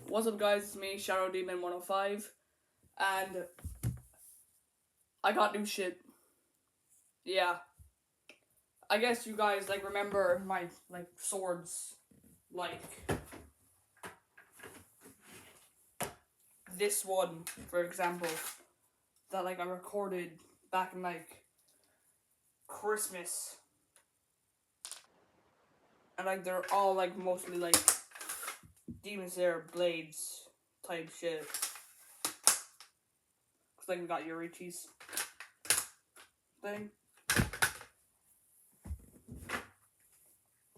What's up, guys? It's me, Shadow Demon 105, and I got new shit. Yeah, I guess you guys remember my swords, like this one, for example, that I recorded back in Christmas, and they're all mostly Demon Slayer blades type shit. Cause we got Yorichi's thing.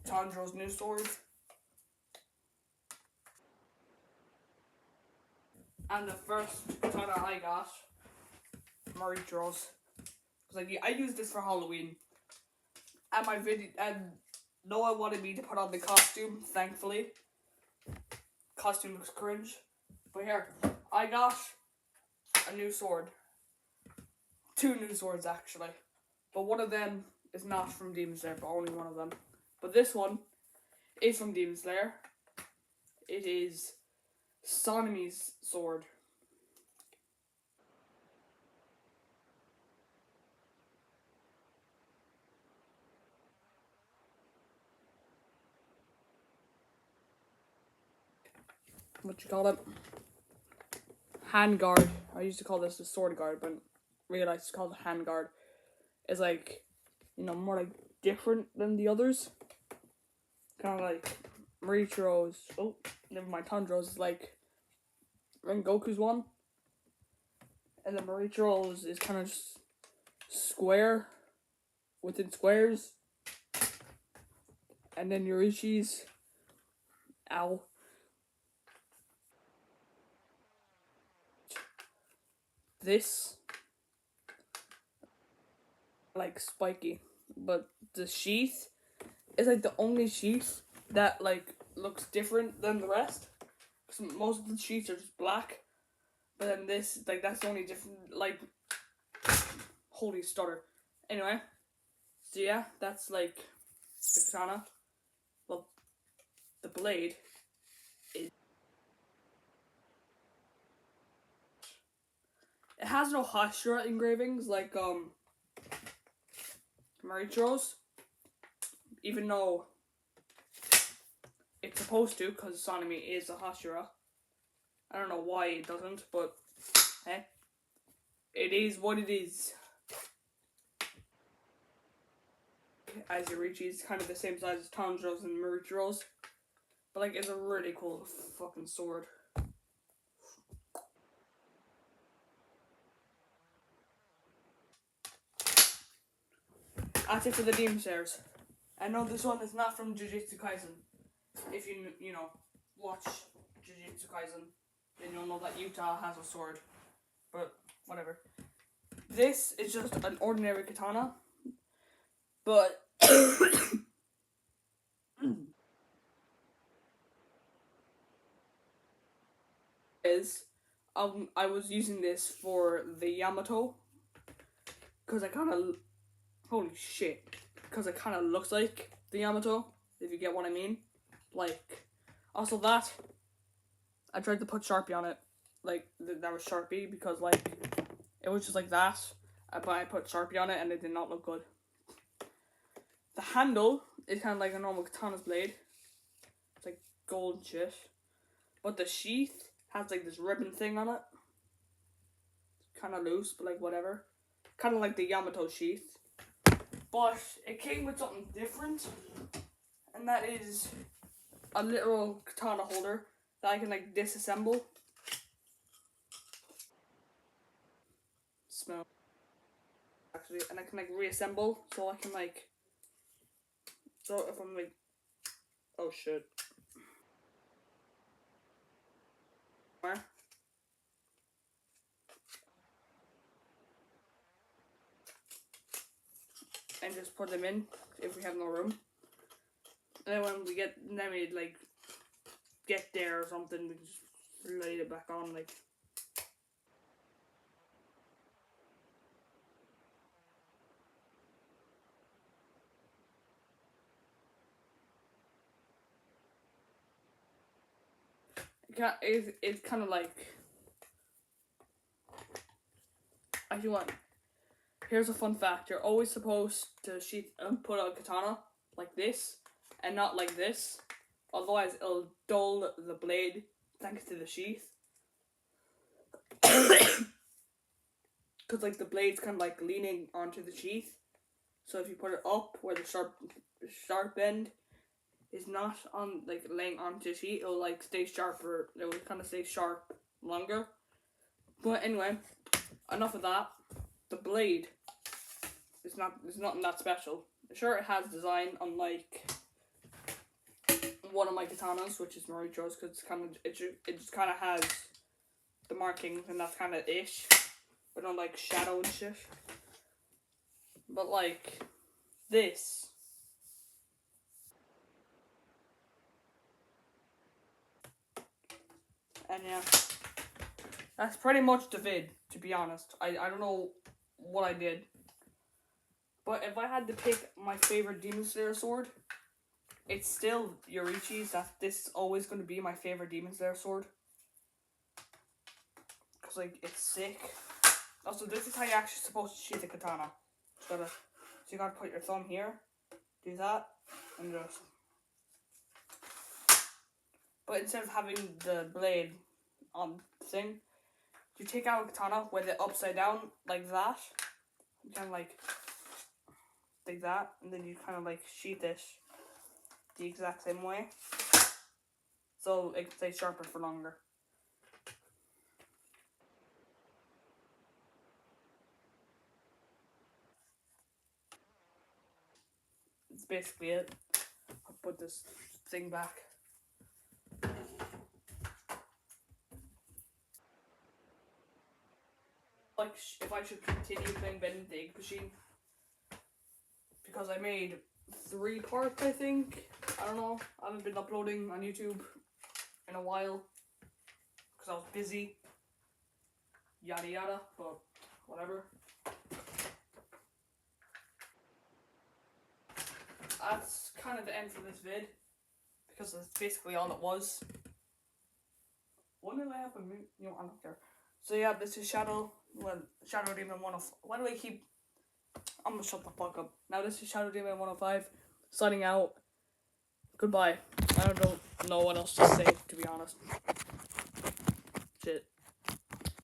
Tanjiro's new sword. And the first katana I got, Marichiro's. Cause I used this for Halloween. And my video, and no one wanted me to put on the costume, thankfully. Costume looks cringe. But here, I got a new sword. 2 new swords, actually. But one of them is not from Demon Slayer, but only one of them. But this one is from Demon Slayer. It is Sonami's sword. What you call it? Hand guard. I used to call this the sword guard, but realized it's called the hand guard. It's more different than the others. Kind of like Marichiro's. Oh, never mind. Tanjiro's is like Rengoku's one, and then Marichiro's is kind of just square within squares, and then Yorichi's. Ow. This spiky, but the sheath is the only sheath that looks different than the rest. Cause most of the sheaths are just black, but then this that's the only different holy stutter. Anyway, so yeah, that's the katana. Well, the blade is. It has no Hashira engravings like Marichiro's, even though it's supposed to, because Sonami is a Hashira. I don't know why it doesn't, but it is what it is. As Yorichi's kind of the same size as Tanjiro's and Marichiro's, but it's a really cool fucking sword. That's it for the Demon Slayers. I know this one is not from Jujutsu Kaisen. If you watch Jujutsu Kaisen, then you'll know that Yuta has a sword. But whatever. This is just an ordinary katana, but I was using this for the Yamato because holy shit, because it kind of looks like the Yamato, if you get what I mean. Also that I tried to put Sharpie on it, that was Sharpie, because it was just like that, but I put Sharpie on it and it did not look good. The handle is kind of like a normal katana's blade. It's gold and shit, but the sheath has this ribbon thing on it. It's kind of loose, but whatever. Kind of like the Yamato sheath. But it came with something different, and that is a literal katana holder that I can disassemble. Smell. Actually, and I can reassemble, so I can so if I'm oh shit. Where? And just put them in if we have no room. And then when we get get there or something, we just lay it back on it's kind of like, actually, what? Here's a fun fact: you're always supposed to put a katana like this, and not like this. Otherwise, it'll dull the blade thanks to the sheath. Because like the blade's kind of like leaning onto the sheath. So if you put it up where the sharp end is not on, like, laying onto the sheet, it'll like stay sharper. It will kind of stay sharp longer. But anyway, enough of that. The blade is nothing that special. Sure, it has design, unlike one of my katanas, which is Marucho's, because it just kind of has the markings, and that's kind of ish. But not like shadow and shit. But like this. And yeah, that's pretty much the vid, to be honest. I don't know what I did. But if I had to pick my favorite Demon Slayer sword, it's still Yorichi's. This is always going to be my favorite Demon Slayer sword. Because, like, it's sick. Also, this is how you're actually supposed to sheath a katana. So you gotta put your thumb here, do that, and just... But instead of having the blade on the thing, you take out a katana with it upside down, like that. You kind of like that, and then you kind of like sheath it the exact same way. So it can stay sharper for longer. That's basically it. I'll put this thing back. Like, if I should continue playing Ben the Egg Machine, because I made 3 parts, I think. I don't know. I haven't been uploading on YouTube in a while because I was busy. Yada yada, but whatever. That's kind of the end for this vid, because that's basically all it was. What did I have a mute? You know, I don't care. So yeah, this is Shadow Demon 105. Why do I keep... I'm gonna shut the fuck up. Now this is Shadow Demon 105, signing out. Goodbye. I don't know what else to say, to be honest. Shit.